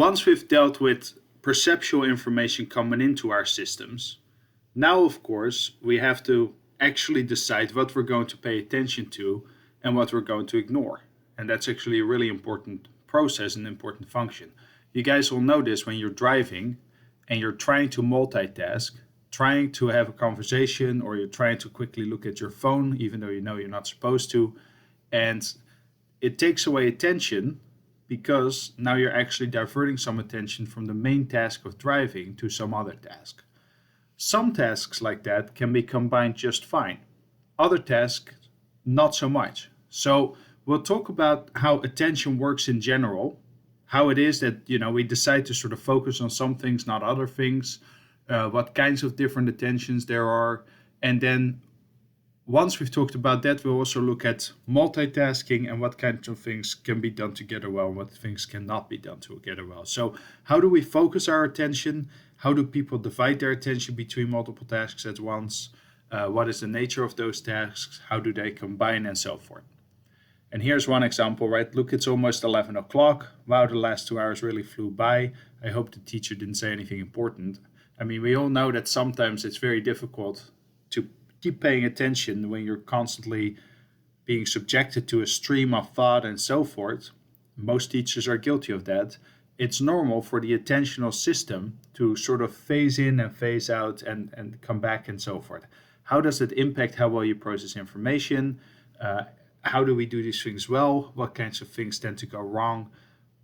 Once we've dealt with perceptual information coming into our systems, now of course we have to actually decide what we're going to pay attention to and what we're going to ignore. And that's actually a really important process and important function. You guys will know this when you're driving and you're trying to multitask, trying to have a conversation, or you're trying to quickly look at your phone, even though you know you're not supposed to. And it takes away attention because now you're actually diverting some attention from the main task of driving to some other task. Some tasks like that can be combined just fine. Other tasks, not so much. So we'll talk about how attention works in general, how it is that we decide to sort of focus on some things, not other things, what kinds of different attentions there are, and then once we've talked about that, we'll also look at multitasking and what kinds of things can be done together well and what things cannot be done together well. So how do we focus our attention? How do people divide their attention between multiple tasks at once? What is the nature of those tasks? How do they combine and so forth? And here's one example, right? Look, it's almost 11 o'clock. Wow, the last 2 hours really flew by. I hope the teacher didn't say anything important. I mean, we all know that sometimes it's very difficult to keep paying attention when you're constantly being subjected to a stream of thought and so forth. Most teachers are guilty of that. It's normal for the attentional system to sort of phase in and phase out and come back and so forth. How does it impact how well you process information? How do we do these things well? What kinds of things tend to go wrong?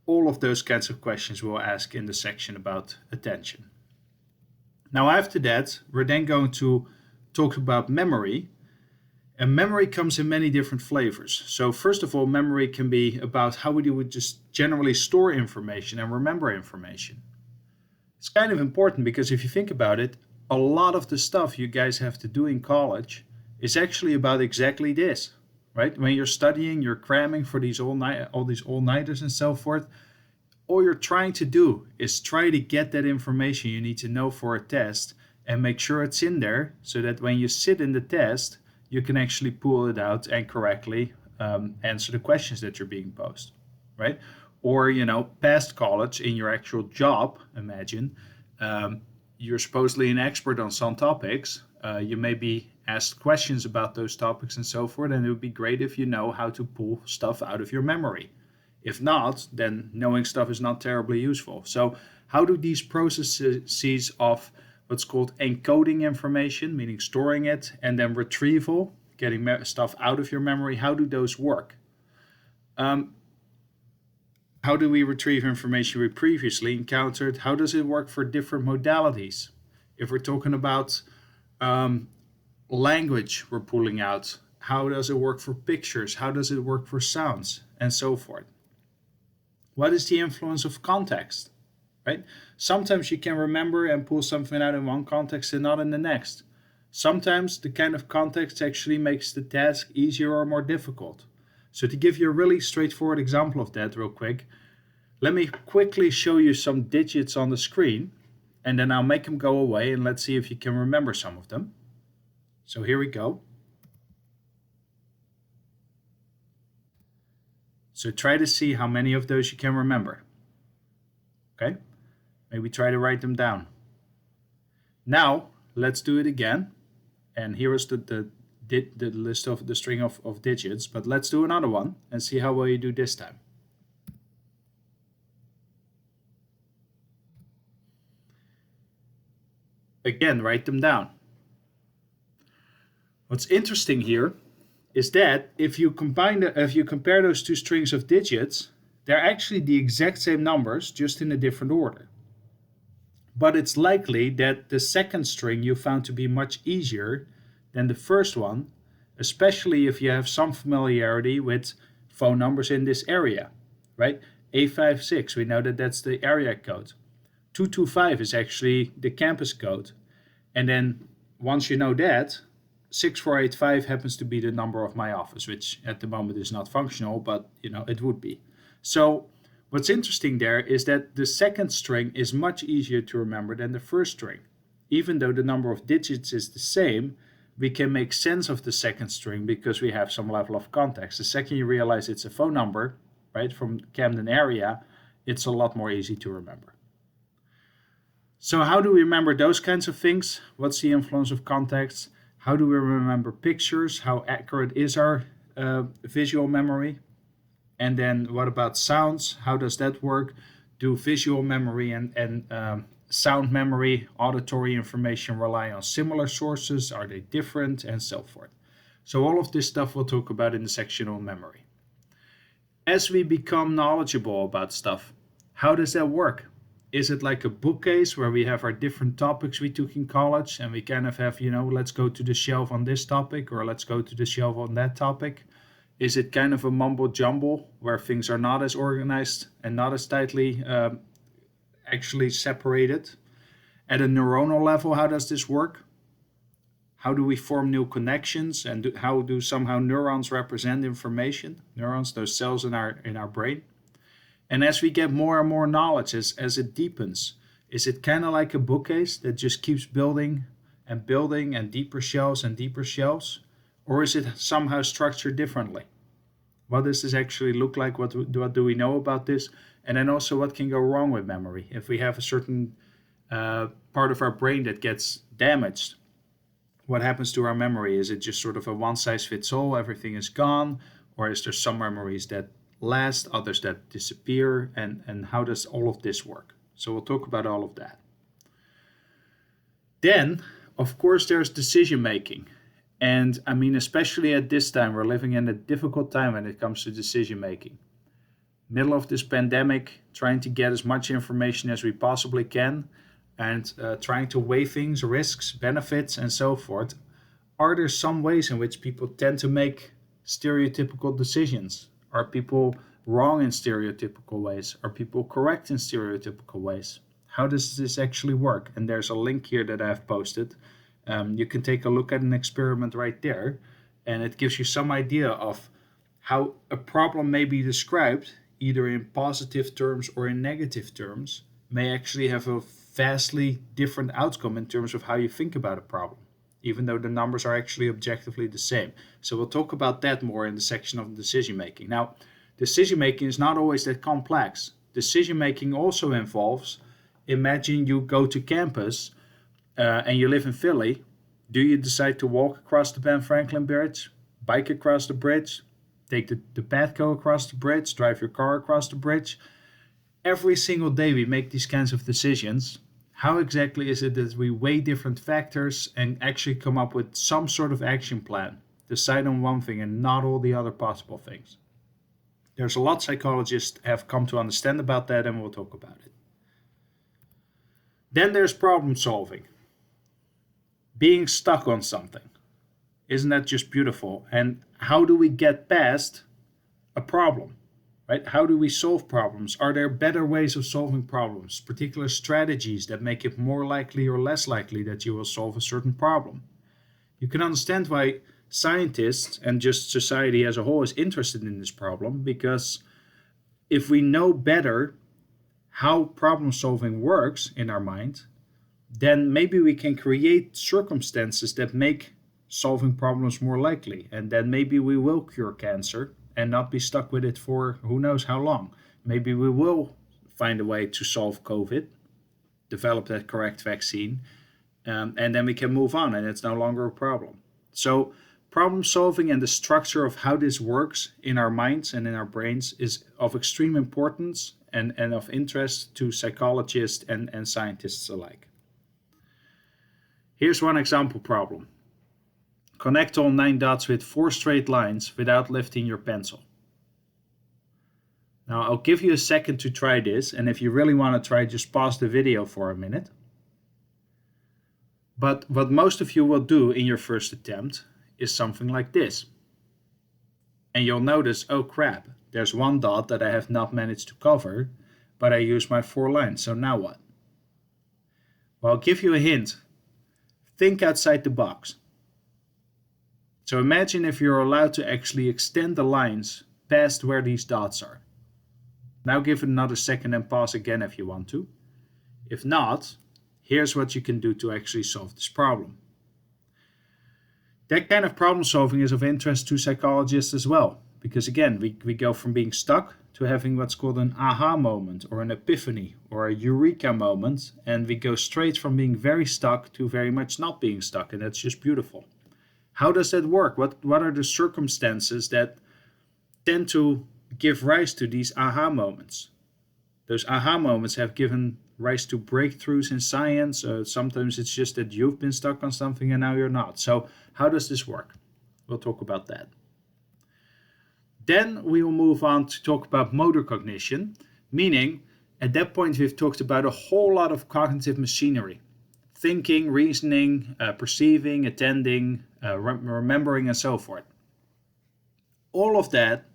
All of those kinds of questions we'll ask in the section about attention. Now after that, we're then going to talk about memory, and memory comes in many different flavors. So first of all, memory can be about how we would just generally store information and remember information. It's kind of important because if you think about it, a lot of the stuff you guys have to do in college is actually about exactly this, right? When you're studying, you're cramming for these all these all-nighters and so forth. All you're trying to do is try to get that information you need to know for a test and make sure it's in there so that when you sit in the test, you can actually pull it out and correctly answer the questions that you're being posed, right? Or, past college in your actual job, imagine, you're supposedly an expert on some topics. You may be asked questions about those topics and so forth, and it would be great if you know how to pull stuff out of your memory. If not, then knowing stuff is not terribly useful. So how do these processes of what's called encoding information, meaning storing it, and then retrieval, getting stuff out of your memory, how do those work? How do we retrieve information we previously encountered? How does it work for different modalities? If we're talking about language we're pulling out, how does it work for pictures? How does it work for sounds? And so forth. What is the influence of context? Right? Sometimes you can remember and pull something out in one context and not in the next. Sometimes the kind of context actually makes the task easier or more difficult. So to give you a really straightforward example of that real quick, let me quickly show you some digits on the screen and then I'll make them go away and let's see if you can remember some of them. So here we go. So try to see how many of those you can remember. Okay? Maybe try to write them down. Now, let's do it again. And here is the list of the string of digits, but let's do another one and see how well you do this time. Again, write them down. What's interesting here is that if you compare those two strings of digits, they're actually the exact same numbers, just in a different order. But it's likely that the second string you found to be much easier than the first one, especially if you have some familiarity with phone numbers in this area, right? 856, we know that that's the area code. 225 is actually the campus code. And then once you know that, 6485 happens to be the number of my office, which at the moment is not functional, but it would be. So what's interesting there is that the second string is much easier to remember than the first string. Even though the number of digits is the same, we can make sense of the second string because we have some level of context. The second you realize it's a phone number, right, from Camden area, it's a lot more easy to remember. So how do we remember those kinds of things? What's the influence of context? How do we remember pictures? How accurate is our visual memory? And then what about sounds? How does that work? Do visual memory and sound memory, auditory information rely on similar sources? Are they different? And so forth. So all of this stuff we'll talk about in the section on memory. As we become knowledgeable about stuff, how does that work? Is it like a bookcase where we have our different topics we took in college and we kind of have, let's go to the shelf on this topic or let's go to the shelf on that topic? Is it kind of a mumbo jumble where things are not as organized and not as tightly actually separated? At a neuronal level, how does this work? How do we form new connections, and how do somehow neurons represent information? Neurons, those cells in our brain. And as we get more and more knowledge, as it deepens, is it kind of like a bookcase that just keeps building and deeper shelves and deeper shelves? Or is it somehow structured differently? What does this actually look like? What do we know about this? And then also what can go wrong with memory? If we have a certain part of our brain that gets damaged, what happens to our memory? Is it just sort of a one-size-fits-all, everything is gone? Or is there some memories that last, others that disappear? And how does all of this work? So we'll talk about all of that. Then, of course, there's decision making. And I mean, especially at this time, we're living in a difficult time when it comes to decision making. Middle of this pandemic, trying to get as much information as we possibly can, and trying to weigh things, risks, benefits, and so forth. Are there some ways in which people tend to make stereotypical decisions? Are people wrong in stereotypical ways? Are people correct in stereotypical ways? How does this actually work? And there's a link here that I've posted. You can take a look at an experiment right there, and it gives you some idea of how a problem may be described, either in positive terms or in negative terms, may actually have a vastly different outcome in terms of how you think about a problem, even though the numbers are actually objectively the same. So we'll talk about that more in the section of decision making. Now, decision making is not always that complex. Decision making also involves, imagine you go to campus and you live in Philly. Do you decide to walk across the Ben Franklin Bridge, bike across the bridge, take the Patco across the bridge, drive your car across the bridge? Every single day we make these kinds of decisions. How exactly is it that we weigh different factors and actually come up with some sort of action plan? Decide on one thing and not all the other possible things. There's a lot psychologists have come to understand about that, and we'll talk about it. Then there's problem solving. Being stuck on something. Isn't that just beautiful? And how do we get past a problem? Right? How do we solve problems? Are there better ways of solving problems? Particular strategies that make it more likely or less likely that you will solve a certain problem? You can understand why scientists and just society as a whole is interested in this problem, because if we know better how problem solving works in our mind, then maybe we can create circumstances that make solving problems more likely. And then maybe we will cure cancer and not be stuck with it for who knows how long. Maybe we will find a way to solve COVID, develop that correct vaccine, and then we can move on and it's no longer a problem. So problem solving and the structure of how this works in our minds and in our brains is of extreme importance and of interest to psychologists and scientists alike. Here's one example problem. Connect all 9 dots with 4 straight lines without lifting your pencil. Now I'll give you a second to try this, and if you really want to try, just pause the video for a minute. But what most of you will do in your first attempt is something like this. And you'll notice, oh crap, there's 1 dot that I have not managed to cover, but I use my 4 lines, so now what? Well, I'll give you a hint. Think outside the box. So imagine if you're allowed to actually extend the lines past where these dots are. Now give it another second and pause again if you want to. If not, here's what you can do to actually solve this problem. That kind of problem solving is of interest to psychologists as well, because again, we go from being stuck to having what's called an aha moment or an epiphany or a eureka moment, and we go straight from being very stuck to very much not being stuck, and that's just beautiful. How does that work? What are the circumstances that tend to give rise to these aha moments? Those aha moments have given rise to breakthroughs in science. Sometimes it's just that you've been stuck on something and now you're not. So how does this work? We'll talk about that. Then we will move on to talk about motor cognition, meaning at that point we've talked about a whole lot of cognitive machinery. Thinking, reasoning, perceiving, attending, remembering, and so forth. All of that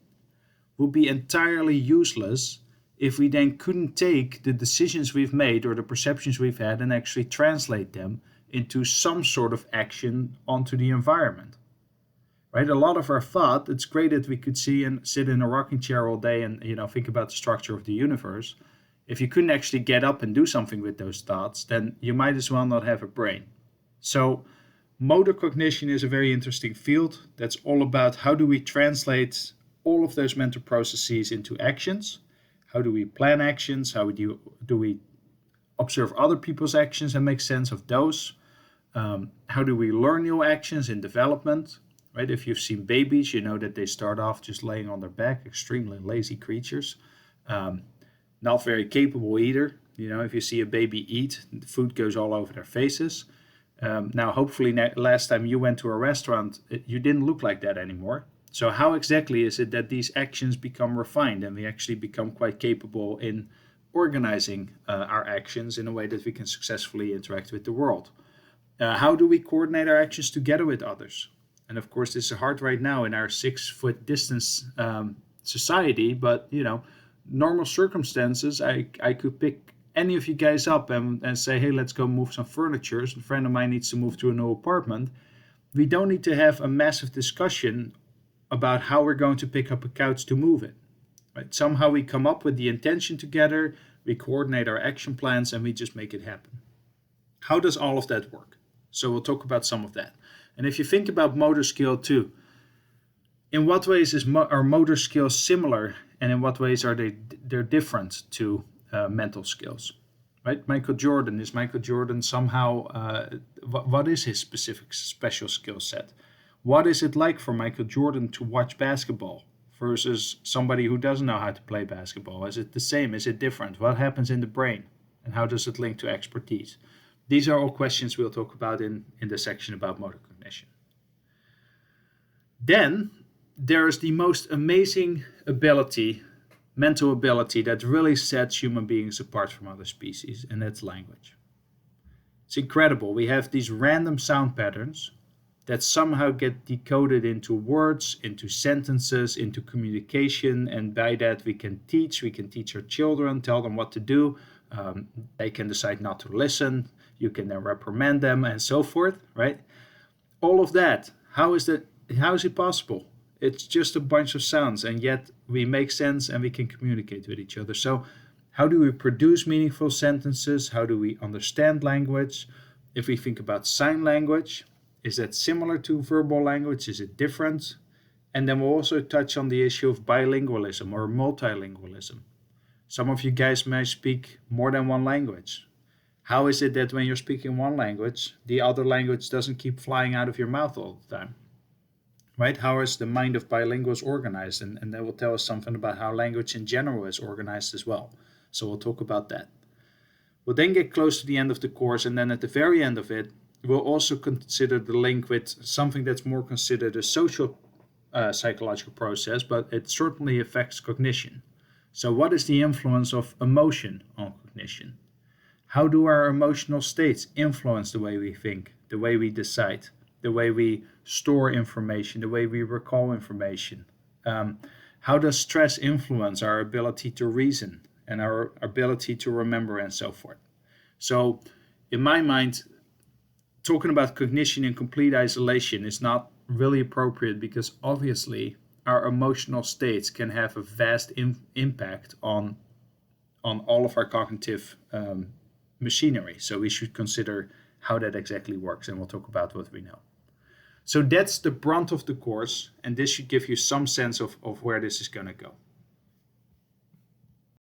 would be entirely useless if we then couldn't take the decisions we've made or the perceptions we've had and actually translate them into some sort of action onto the environment. Right? A lot of our thought, it's great that we could see and sit in a rocking chair all day and think about the structure of the universe. If you couldn't actually get up and do something with those thoughts, then you might as well not have a brain. So motor cognition is a very interesting field that's all about how do we translate all of those mental processes into actions. How do we plan actions? How do we observe other people's actions and make sense of those? How do we learn new actions in development? Right? If you've seen babies, you know that they start off just laying on their back, extremely lazy creatures. Not very capable either. If you see a baby eat, the food goes all over their faces. Now, hopefully, last time you went to a restaurant, you didn't look like that anymore. So how exactly is it that these actions become refined and we actually become quite capable in organizing our actions in a way that we can successfully interact with the world? How do we coordinate our actions together with others? And of course, this is hard right now in our 6-foot distance society, but normal circumstances, I could pick any of you guys up and say, hey, let's go move some furniture. A friend of mine needs to move to a new apartment. We don't need to have a massive discussion about how we're going to pick up a couch to move it. Right? Somehow we come up with the intention together, we coordinate our action plans, and we just make it happen. How does all of that work? So we'll talk about some of that. And if you think about motor skill too, in what ways are motor skills similar, and in what ways are they're different to mental skills? Right? Michael Jordan somehow, what is his special skill set? What is it like for Michael Jordan to watch basketball versus somebody who doesn't know how to play basketball? Is it the same? Is it different? What happens in the brain? And how does it link to expertise? These are all questions we'll talk about in the section about motor cognition. Then there is the most amazing mental ability that really sets human beings apart from other species, and that's language. It's incredible. We have these random sound patterns that somehow get decoded into words, into sentences, into communication, and by that we can teach our children, tell them what to do. They can decide not to listen. You can then reprimand them and so forth, right? All of that, how is it possible? It's just a bunch of sounds, and yet we make sense and we can communicate with each other. So how do we produce meaningful sentences? How do we understand language? If we think about sign language, is that similar to verbal language? Is it different? And then we'll also touch on the issue of bilingualism or multilingualism. Some of you guys may speak more than one language. How is it that when you're speaking one language, the other language doesn't keep flying out of your mouth all the time? Right? How is the mind of bilinguals organized? And that will tell us something about how language in general is organized as well. So we'll talk about that. We'll then get close to the end of the course, and then at the very end of it, we'll also consider the link with something that's more considered a social psychological process, but it certainly affects cognition. So what is the influence of emotion on cognition? How do our emotional states influence the way we think, the way we decide, the way we store information, the way we recall information? How does stress influence our ability to reason and our ability to remember and so forth? So in my mind, talking about cognition in complete isolation is not really appropriate, because obviously our emotional states can have a vast impact on all of our cognitive machinery. So we should consider how that exactly works, and we'll talk about what we know. So that's the brunt of the course, and this should give you some sense of where this is going to go.